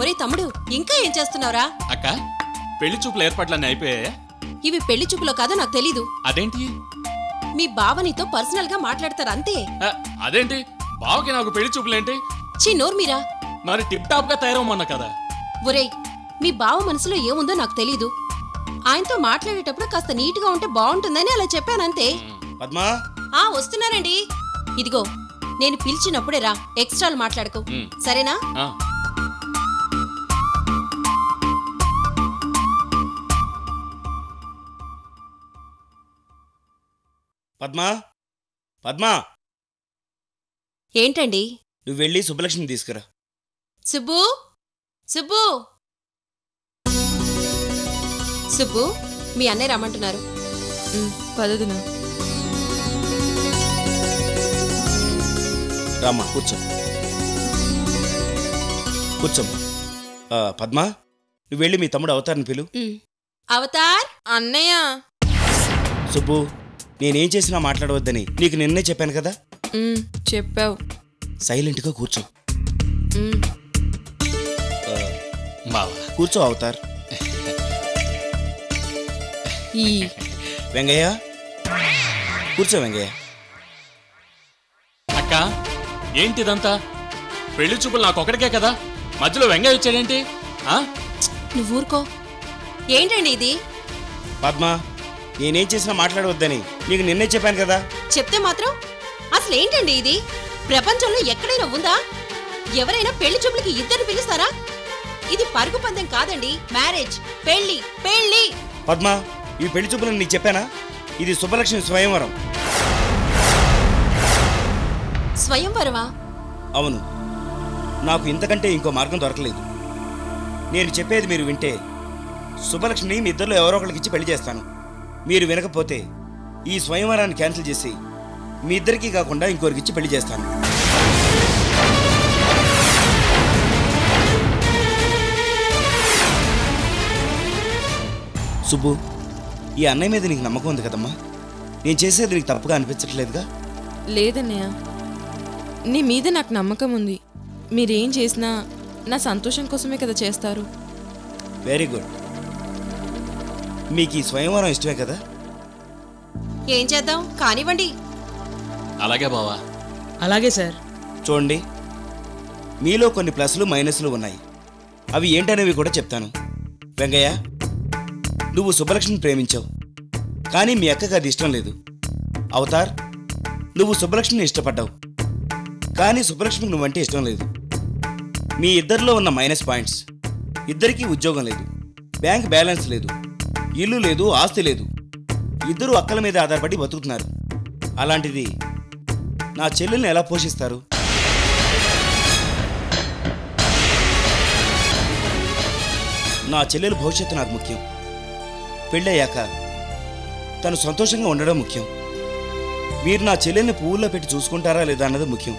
ఒరే తమ్ముడు, ఇంకా ఏం చేస్తున్నావురా? అక్క, పెళ్లి చూపుల ఏర్పాట్లన్నీ అయిపోయాయా? ఇవి పెళ్లి చూపులో కాదో నాకు తెలీదు. అదేంటి? మీ బావ నీతో పర్సనల్ గా మాట్లాడతారు అంతే. అదేంటి? బావకి నాకు పెళ్లి చూపులేంటి? నోరు మీరా. మరి టిప్ టాప్ గా తయారవమన్నా కదా. ఒరేయ్, మీ బావ మనసులో ఏముందో నాకు తెలీదు. ఆయనతో మాట్లాడేటప్పుడు కాస్త నీట్ గా ఉంటే బాగుంటుందని అలా చెప్పానంతే. పద్మా, వస్తున్నానండి. ఇదిగో, నేను పిలిచినప్పుడే రా, ఎక్స్ట్రాలు మాట్లాడుకో, సరేనా? పద్మా, పద్మా, ఏంటండి? నువ్వు వెళ్ళి సుబ్బలక్ష్మిని తీసుకురా. సుబ్బు, సుబ్బు, సుబ్బు, మీ అన్నయ్య రమ్మంటున్నారు. పదదునా. రామ్మా, కూర్చో, కూర్చోమ్మా. పద్మా, నువ్వు వెళ్ళి మీ తమ్ముడు అవతార్ని పిలు. అవతార్ అన్నయ్య. సుబ్బు, నేనేం చేసినా మాట్లాడవద్దని నీకు నిన్నే చెప్పాను కదా. చెప్పావు. సైలెంట్గా కూర్చో. కూర్చో అవతార్. వెంగయ్య, కూర్చో వెంగయ్య. అక్క, ఏంటిదంతా? పెళ్లి చూపులు నాకొక్కడికే కదా, మధ్యలో వెంగయ్య వచ్చాడేంటి? నువ్వు ఊరుకో. ఏంటండి ఇది? పద్మా, నేనేం చేసినా మాట్లాడవద్దని నీకు నిన్నే చెప్పాను కదా. చెప్తే మాత్రం అసలు ఏంటండి ఇది? ప్రపంచంలో ఎక్కడైనా ఉందా? ఎవరైనా పెళ్లి చూపులకి ఇద్దరు పిలుస్తారా? ఇది పరుగు పందెం కాదండి, మ్యారేజ్, పెళ్లి. పెళ్లి. పద్మా, ఈ పెళ్లి చూపులను నీకు చెప్పానా? ఇది సుబ్బలక్ష్మి స్వయంవరం. స్వయంవరమా? అవును, నాకు ఇంతకంటే ఇంకో మార్గం దొరకలేదు. నేను చెప్పేది మీరు వింటే సుబ్బలక్ష్మిని మీ ఇద్దరిలో ఎవరో ఒకరికి ఇచ్చి పెళ్లి చేస్తాను. మీరు వినకపోతే ఈ స్వయంవరాన్ని క్యాన్సిల్ చేసి మీ ఇద్దరికీ కాకుండా ఇంకోరికి ఇచ్చి పెళ్లి చేస్తాను. సుబ్బు, ఈ అన్నయ్య మీద నీకు నమ్మకం ఉంది కదమ్మా? నేను చేసేది నీకు తప్పుగా అనిపించట్లేదుగా? లేదన్నయ్య, నీ మీద నాకు నమ్మకం ఉంది. మీరేం చేసినా నా సంతోషం కోసమే కదా చేస్తారు. Very good. మీకు ఈ స్వయంవరం ఇష్టమే కదా? ఏం చేద్దాం, కానివ్వండి. అలాగే బావా. అలాగే సార్. చూడండి, మీలో కొన్ని ప్లస్లు మైనస్లు ఉన్నాయి. అవి ఏంటనేవి కూడా చెప్తాను. వెంగయ్య, నువ్వు సుబ్బలక్ష్మిని ప్రేమించావు, కానీ మీ అక్కకి అది ఇష్టం లేదు. అవతార్, నువ్వు సుబ్బలక్ష్మిని ఇష్టపడ్డావు, కానీ సుబ్బలక్ష్మికి నువ్వంటే ఇష్టం లేదు. మీ ఇద్దరిలో ఉన్న మైనస్ పాయింట్స్: ఇద్దరికీ ఉద్యోగం లేదు, బ్యాంక్ బ్యాలెన్స్ లేదు, ఇల్లు లేదు, ఆస్తి లేదు, ఇద్దరు అక్కల మీద ఆధారపడి బతుకుతున్నారు. అలాంటిది నా చెల్లెల్ని ఎలా పోషిస్తారు? నా చెల్లెలు భవిష్యత్తు నాకు ముఖ్యం. పెళ్ళయ్యాక తను సంతోషంగా ఉండడం ముఖ్యం. మీరు నా చెల్లెల్ని పువ్వుల్లో పెట్టి చూసుకుంటారా లేదా అన్నది ముఖ్యం.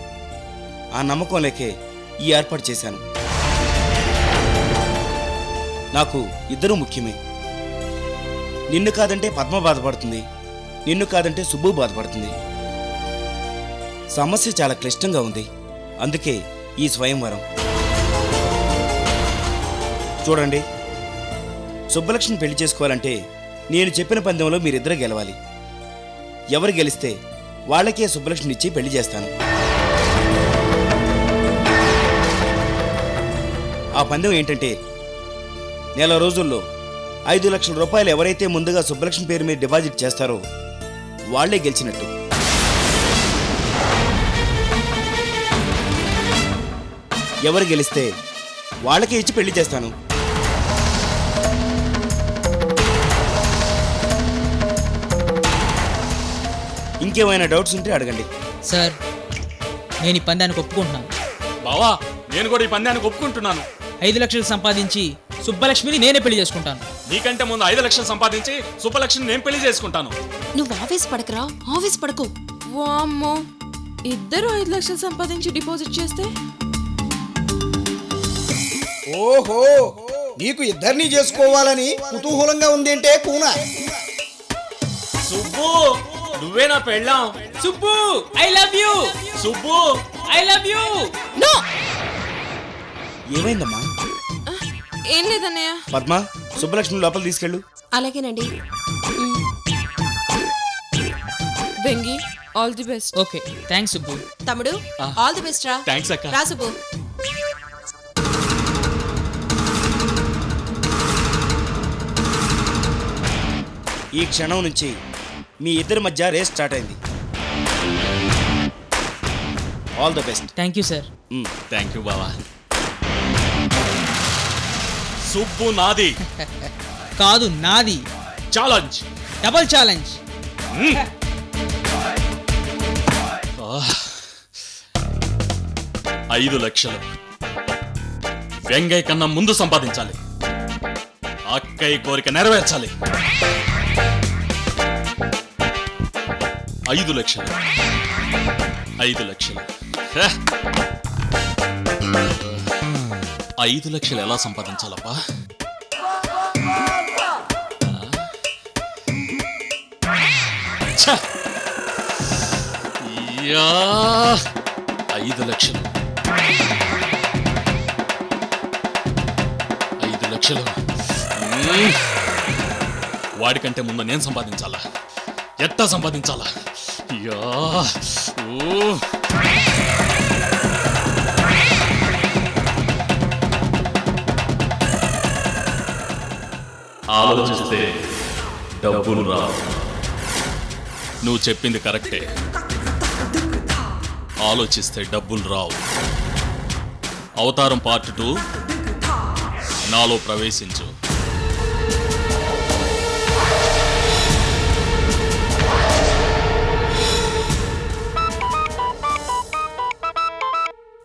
ఆ నమ్మకం లేకే ఈ ఏర్పాటు చేశాను. నాకు ఇద్దరూ ముఖ్యమే. నిన్ను కాదంటే పద్మ బాధపడుతుంది, నిన్ను కాదంటే సుబ్బు బాధపడుతుంది. సమస్య చాలా క్లిష్టంగా ఉంది. అందుకే ఈ స్వయంవరం. చూడండి, సుబ్బలక్ష్మిని పెళ్లి చేసుకోవాలంటే నేను చెప్పిన పందెంలో మీరిద్దరు గెలవాలి. ఎవరు గెలిస్తే వాళ్ళకే సుబ్బలక్ష్మిని ఇచ్చి పెళ్లి చేస్తాను. ఆ పందెం ఏంటంటే, నెల రోజుల్లో 5 లక్షల రూపాయలు ఎవరైతే ముందుగా సుబ్బలక్ష్మి పేరు మీద డిపాజిట్ చేస్తారో వాళ్లే గెలిచినట్టు. ఎవరు గెలిస్తే వాళ్ళకే ఇచ్చి పెళ్లి చేస్తాను. ఇంకేమైనా డౌట్స్ ఉంటే అడగండి. సార్, నేను ఈ పందానికి ఒప్పుకుంటున్నాను. బావా, నేను కూడా ఈ పందానికి ఒప్పుకుంటున్నాను. 5 లక్షలు సంపాదించి సుబ్బలక్ష్మిని నేనే పెళ్లి చేసుకుంటాను. నీకంటే ముందు 5 లక్షలు సంపాదించి సుబ్బలక్ష్మిని నేను పెళ్లి చేసుకుంటాను. నువ్వు ఆవేశపడకరా, ఆవేశపడకు. వామ్మో, ఇద్దరు 5 లక్షలు సంపాదించి డిపాజిట్ చేస్తే? ఓహో, నీకు ఇద్దరిని చేసుకోవాలని కుతూహలంగా ఉందేంటే కూన? సుబ్బు, నువ్వే నా పెళ్ళాం. Subbu, I love you. Subbu, I love you. No, ఏమైందమ్మా? ఏం లేదన్నయ్య. పద్మ, సుబ్బలక్ష్మి లోపల తీసుకెళ్ళు. అలాగేనండి. Vengi, all the best. Okay, thanks Subbu. తమ్ముడు, ఆల్ ది బెస్ట్ రా. థ్యాంక్స్ అక్క. రా సుబ్బు. ఈ క్షణం నుంచి మీ ఇద్దరి మధ్య రేస్ స్టార్ట్ అయింది. All the best. Thank you sir. Thank you బావా. సుబ్బు నాది. కాదు, నాది. Challenge, double challenge. 5 లక్షలు వెంగయ్య కన్నా ముందు సంపాదించాలి. అక్కయ్య కోరిక నెరవేర్చాలి. 5 లక్షలు 5 లక్షలు 5 లక్షలు ఎలా సంపాదించాలబ్బా? ఛ! యా! 5 లక్షలు 5 లక్షలు. వాడికంటే ముందు నేను సంపాదించాలా? ఎట్టా సంపాదించాలా? యా! ఓ! ఆలోచిస్తే డబ్బులు రావు. నువ్వు చెప్పింది కరెక్టే. ఆలోచిస్తే డబ్బులు రావు. అవతారం పార్ట్ 2 నాలో ప్రవేశించు.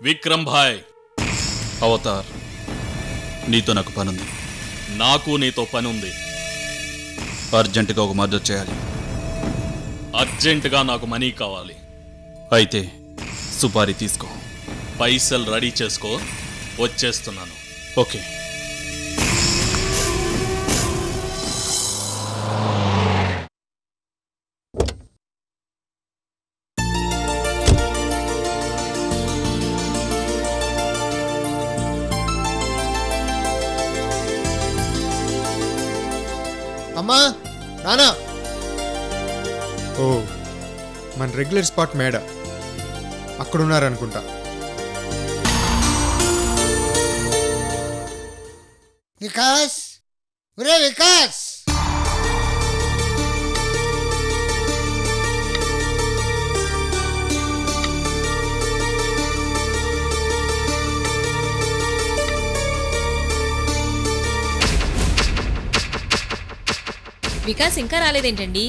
విక్రమ్ భాయ్. అవతార్, నీతో నాకు పనుంది. నాకు నీతో పని ఉంది. అర్జెంటుగా ఒక మర్డర్ చేయాలి. అర్జెంటుగా నాకు మనీ కావాలి. అయితే సుపారీ తీసుకో. పైసలు రెడీ చేసుకో, వచ్చేస్తున్నాను. ఓకే. అమ్మా, నానా. ఓ, మన రెగ్యులర్ స్పాట్ మేడ అక్కడున్నారనుకుంటా. వికాస్, ఒరే వికాస్. వికాస్ ఇంకా రాలేదేంటండి?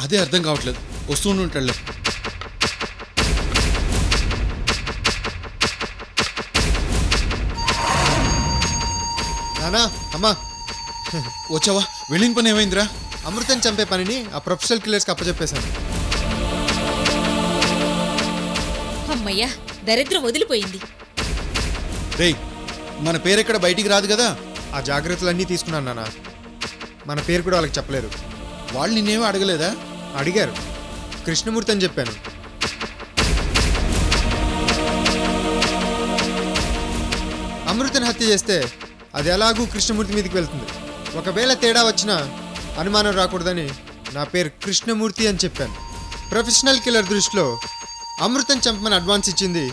అదే అర్థం కావట్లేదు. వస్తుంటాడులే. నానా, అమ్మా, వచ్చావా? వెళ్ళిన పని ఏమైందిరా? అమృతం చంపే పనిని ఆ ప్రొఫెషనల్ కిల్లర్స్కి అప్పచెప్పేశాను. అమ్మయ్యా, దరిద్రం వదిలిపోయింది. రేయ్, మన పేరెక్కడ బయటికి రాదు కదా? ఆ జాగ్రత్తలన్నీ తీసుకున్నాను నాన్న. మన పేరు కూడా వాళ్ళకి చెప్పలేదు. వాళ్ళు నిన్నేమీ అడగలేదా? అడిగారు. కృష్ణమూర్తి అని చెప్పాను. అమృతని హత్య చేస్తే అది ఎలాగూ కృష్ణమూర్తి మీదకి వెళ్తుంది. ఒకవేళ తేడా వచ్చినా అనుమానం రాకూడదని నా పేరు కృష్ణమూర్తి అని చెప్పాను. ప్రొఫెషనల్ కిల్లర్ దృష్టిలో అమృతం చంపమని అడ్వాన్స్ ఇచ్చింది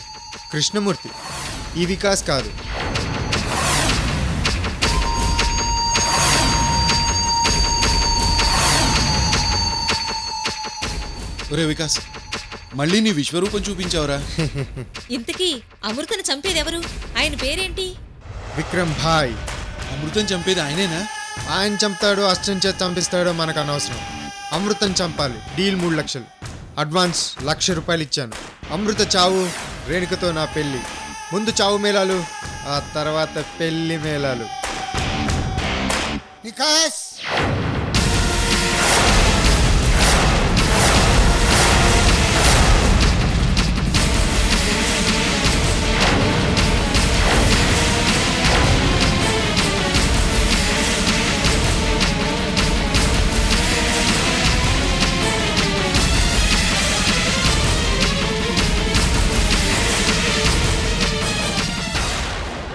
కృష్ణమూర్తి, ఈ వికాస్ కాదు. ఒరే వికాస్, మళ్ళీ నీ విశ్వరూపం చూపించావురా. ఇంతకీ అమృతను చంపేది ఎవరు? ఆయన పేరేంటి? విక్రమ్ భాయ్. అమృతం చంపేది ఆయనేనా? ఆయన చంపుతాడో అష్టం చేత చంపిస్తాడో మనకు అనవసరం. అమృతం చంపాలి. డీల్ 3 లక్షలు. అడ్వాన్స్ ₹1,00,000 ఇచ్చాను. అమృత చావు, రేణుకతో నా పెళ్ళి. ముందు చావు మేళాలు, ఆ తర్వాత పెళ్లి మేళాలు. వికాస్,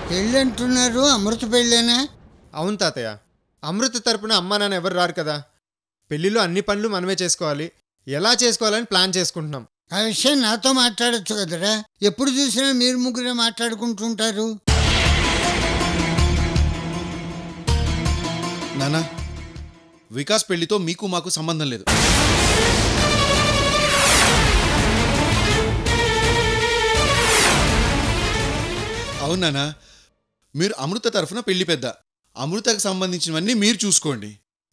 పెళ్ళి అంటున్నారు, అమృత పెళ్ళేనా? అవును తాతయ్య, అమృత తరపున అమ్మా నాన్న ఎవరు రారు కదా. పెళ్లిలో అన్ని పనులు మనమే చేసుకోవాలి. ఎలా చేసుకోవాలని ప్లాన్ చేసుకుంటున్నాం. ఆ విషయం నాతో మాట్లాడచ్చు కదరా. ఎప్పుడు చూసినా మీరు ముగ్గురే మాట్లాడుకుంటుంటారు. నానా, వికాస్ పెళ్లితో మీకు మాకు సంబంధం లేదు. అవునానా, మీరు అమృత తరఫున పెళ్లి పెద్ద. అమృతకు సంబంధించినవన్నీ మీరు చూసుకోండి.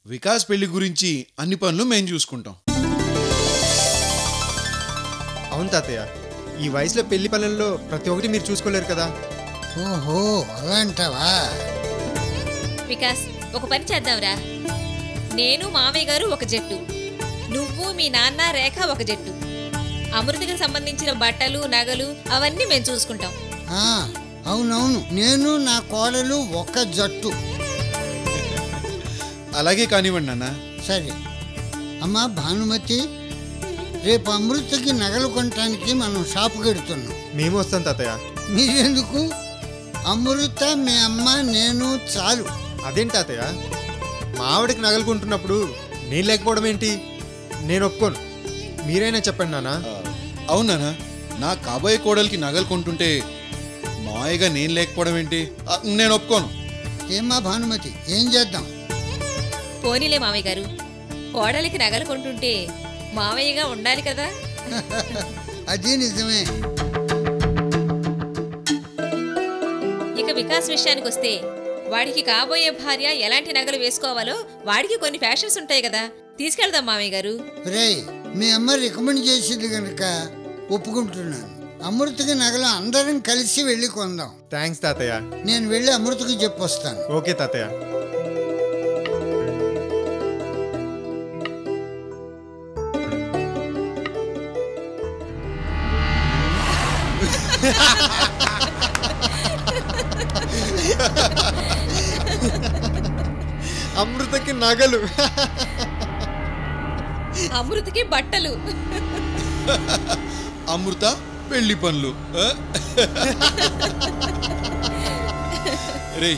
వికాస్ పెళ్లి గురించి అన్ని పనులు మేము చూసుకుంటాం. అవును తాతయ్య, ఈ వయసులో పెళ్లి పనుల్లో ప్రతి ఒక్కటి మీరు చూసుకోలేరు కదా. ఓహో, అలా అంటావా? వికాస్, ఒక పని చేద్దాంరా. నేను మామయ్య గారు ఒక జట్టు, నువ్వు మీ నాన్న రేఖ ఒక జట్టు. అమృతకి సంబంధించిన బట్టలు నగలు అవన్నీ మేము చూసుకుంటాం. అవునవును, నేను నా కోడలు ఒక జట్టు. అలాగే కానివ్వండి నాన్న. సరే అమ్మా భానుమతి, రేపు అమృతకి నగలు కొనటానికి మనం షాపుకి వెడుతున్నాం. మేము వస్తాం తాతయ్య. మీరెందుకు? అమృత, మీ అమ్మ, నేను చాలు. అదేంటి తాతయ్య, మా ఆవిడకి నగలు కొంటున్నప్పుడు నేను లేకపోవడం ఏంటి? నేను ఒప్పుకోను. మీరైనా చెప్పండి నాన్న. అవునా, నా కాబోయే కోడలికి నగలు కొంటుంటే మాయగా నేను లేకపోవడం ఏంటి? నేను ఒప్పుకోను. ఏమ్మా భానుమతి, ఏం చేద్దాం? పోనీలే మామయ్య గారు, కోడలికి నగలు కొంటుంటే మామయ్యగా ఉండాలి కదా. అది నిజమే. ఇక వికాస్ విషయానికి వస్తే, వాడికి కాబోయే భార్య ఎలాంటి నగలు వేసుకోవాలో వాడికి కొన్ని ఫ్యాషన్స్ ఉంటాయి కదా, తీసుకెళ్దాం మామయ్య గారు. రేయ్, మీ అమ్మ రికమెండ్ చేసింది కనుక ఒప్పుకుంటున్నాను. అమృతకి నగలు అందరం కలిసి వెళ్ళి కొందాం. థ్యాంక్స్ తాతయ్య. నేను వెళ్ళి అమృతకి చెప్పొస్తాను. ఓకే తాతయ్య. అమృతకి నగలు, అమృతకి బట్టలు, అమృత పెళ్లి పనులు. రే,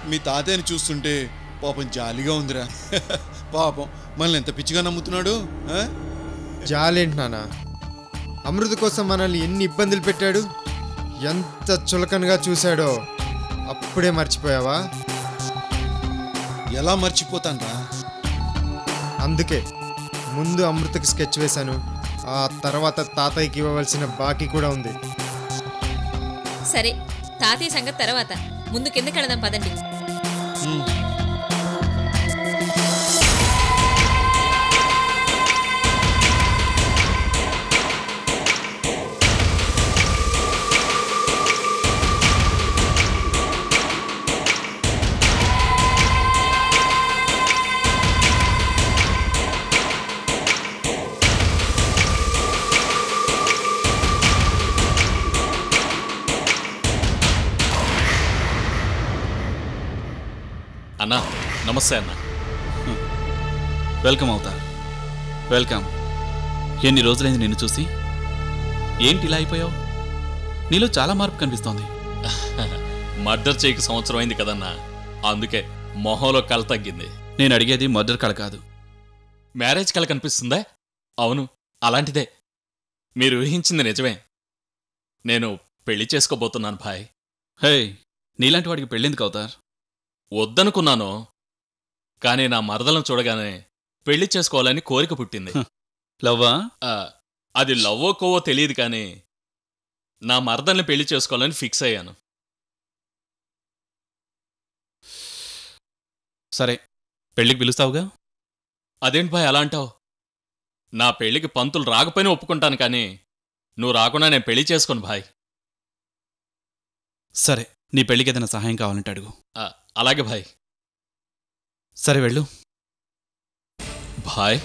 మీ తాతయ్యని చూస్తుంటే పాపం జాలిగా ఉందిరా. పాపం మనల్ని ఎంత పిచ్చిగా నమ్ముతున్నాడు. జాలేంటి నాన్న, అమృత కోసం మనల్ని ఎన్ని ఇబ్బందులు పెట్టాడు, ఎంత చులకనగా చూశాడో అప్పుడే మర్చిపోయావా? ఎలా మర్చిపోతాన్రా? అందుకే ముందు అమృతకి స్కెచ్ వేశాను, ఆ తర్వాత తాతయ్యకి ఇవ్వవలసిన బాకీ కూడా ఉంది. సరే, తాతయ్య సంగతి తర్వాత, ముందు కిందకి వెళదాం పదండి. అన్నా నమస్తే అన్న. వెల్కమ్ అవుతా. వెల్కమ్. ఎన్ని రోజులైంది నిన్ను చూసి? ఏంటి ఇలా అయిపోయావు? నీలో చాలా మార్పు కనిపిస్తోంది. మర్డర్ చేయక సంవత్సరం అయింది కదన్నా, అందుకే మొహంలో కళ తగ్గింది. నేను అడిగేది మర్డర్ కళ కాదు, మ్యారేజ్ కళ కనిపిస్తుందా? అవును, అలాంటిదే. మీరు ఊహించింది నిజమే. నేను పెళ్లి చేసుకోబోతున్నాను భాయ్. హే, నీలాంటి వాడికి పెళ్ళెందుకు అవుతారు? వద్దనుకున్నాను, కానీ నా మరదలను చూడగానే పెళ్లి చేసుకోవాలని కోరిక పుట్టింది. లవ్వా? అది లవ్వో కోవో తెలియదు, కానీ నా మరదల్ని పెళ్లి చేసుకోవాలని ఫిక్స్ అయ్యాను. సరే, పెళ్లికి పిలుస్తావుగా? అదేంటి భాయ్ అలా అంటావు? నా పెళ్లికి పంతులు రాకపోయినా ఒప్పుకుంటాను, కానీ నువ్వు రాకుండా నేను పెళ్లి చేసుకోను భాయ్. సరే, నీ పెళ్లికి ఏదైనా సహాయం కావాలంటే అడుగు. అలాగే భాయ్. సరే వెళ్ళు. భాయ్,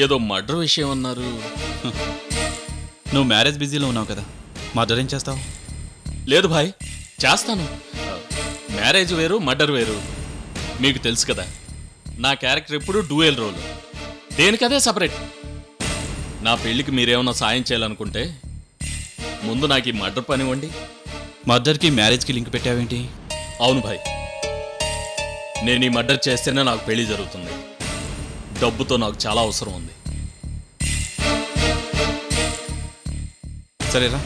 ఏదో మర్డర్ విషయం అన్నారు. నువ్వు మ్యారేజ్ బిజీలో ఉన్నావు కదా, మర్డర్ ఏం చేస్తావు? లేదు భాయ్, చేస్తాను. మ్యారేజ్ వేరు, మర్డర్ వేరు. మీకు తెలుసు కదా, నా క్యారెక్టర్ ఎప్పుడు డ్యూయల్ రోల్, దేనికదే సపరేట్. నా పెళ్లికి మీరేమన్నా సాయం చేయాలనుకుంటే ముందు నాకు ఈ మర్డర్ పనివ్వండి, మర్డర్కి మ్యారేజ్కి లింక్ పెట్టావేంటి? అవును భాయ్, నేను ఈ మర్డర్ చేస్తేనే నాకు పెళ్లి జరుగుతుంది. డబ్బుతో నాకు చాలా అవసరం ఉంది. సరేరా.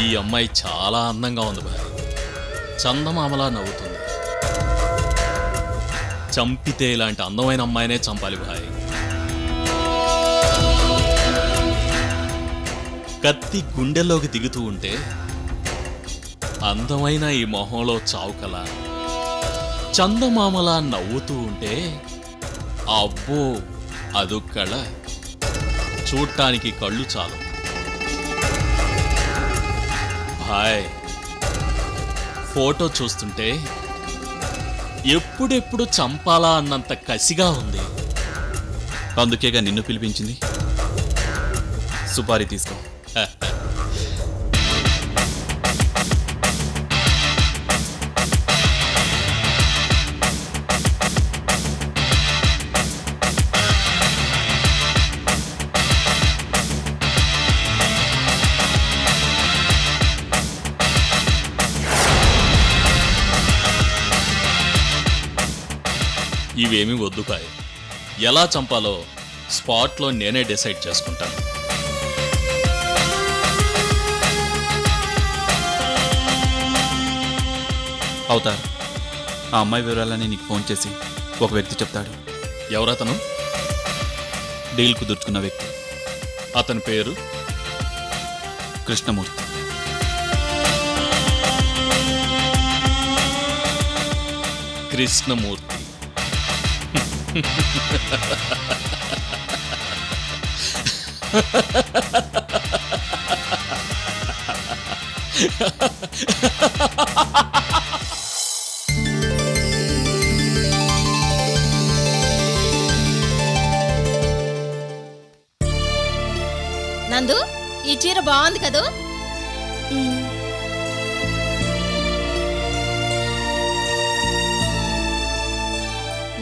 ఈ అమ్మాయి చాలా అందంగా ఉంది భాయ్. చందమామలా నవ్వుతుంది. చంపితే ఇలాంటి అందమైన అమ్మాయినే చంపాలి భాయ్. కత్తి గుండెల్లోకి దిగుతూ ఉంటే అందమైన ఈ మొహంలో చావుకల, చందమామలా నవ్వుతూ ఉంటే అబ్బో అదొక్కళ. చూడటానికి కళ్ళు చాలు భాయ్. ఫోటో చూస్తుంటే ఎప్పుడెప్పుడు చంపాలా అన్నంత కసిగా ఉంది. అందుకేగా నిన్ను పిలిపించింది. సుపారీ తీసుకో. ఇవేమీ వద్దు భాయ్. ఎలా చంపాలో స్పాట్లో నేనే డిసైడ్ చేసుకుంటాను. అవుతారు. ఆ అమ్మాయి వివరాలని నీకు ఫోన్ చేసి ఒక వ్యక్తి చెప్తాడు. ఎవరతను? డీల్ కుదుర్చుకున్న వ్యక్తి. అతని పేరు కృష్ణమూర్తి. కృష్ణమూర్తి. నందు, ఈ చీర బాగుంది కదూ?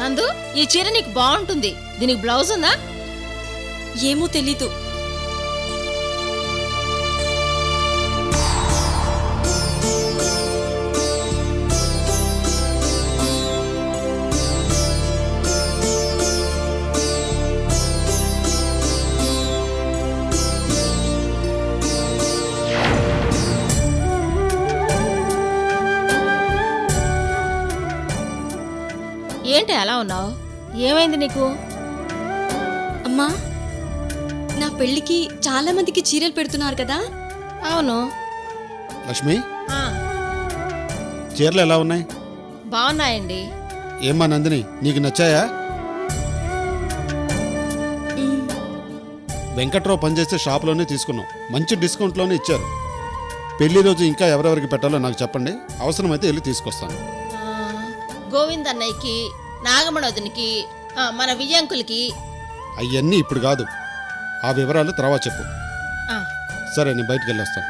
నందు, ఈ చీర నీకు బాగుంటుంది. దీనికి బ్లౌజ్ ఉందా? ఏమో తెలీదు. ఏంటి అలా ఉన్నావు? ఏమైంది నీకు? అమ్మా, నా పెళ్ళికి చాలా మందికి చీరలు పెడుతున్నారు కదా? అవును. లక్ష్మి, చీరలు ఎలా ఉన్నాయి? బాగున్నాయండి. ఏమ్మా నందిని, నీకు నచ్చాయా? వెంకట్రావు పనిచేసే షాప్లోనే తీసుకున్నాం. మంచి డిస్కౌంట్లోనే ఇచ్చారు. పెళ్లి రోజు ఇంకా ఎవరెవరికి పెట్టాలో నాకు చెప్పండి. అవసరమైతే వెళ్ళి తీసుకొస్తాను. గోవింద్ అన్నయ్యకి, నాగమణోదినికి, మన విజయంకులకి. అవన్నీ ఇప్పుడు కాదు. ఆ వివరాలు తర్వాత చెప్పు. సరే, నేను బయటికి వెళ్ళొస్తాను.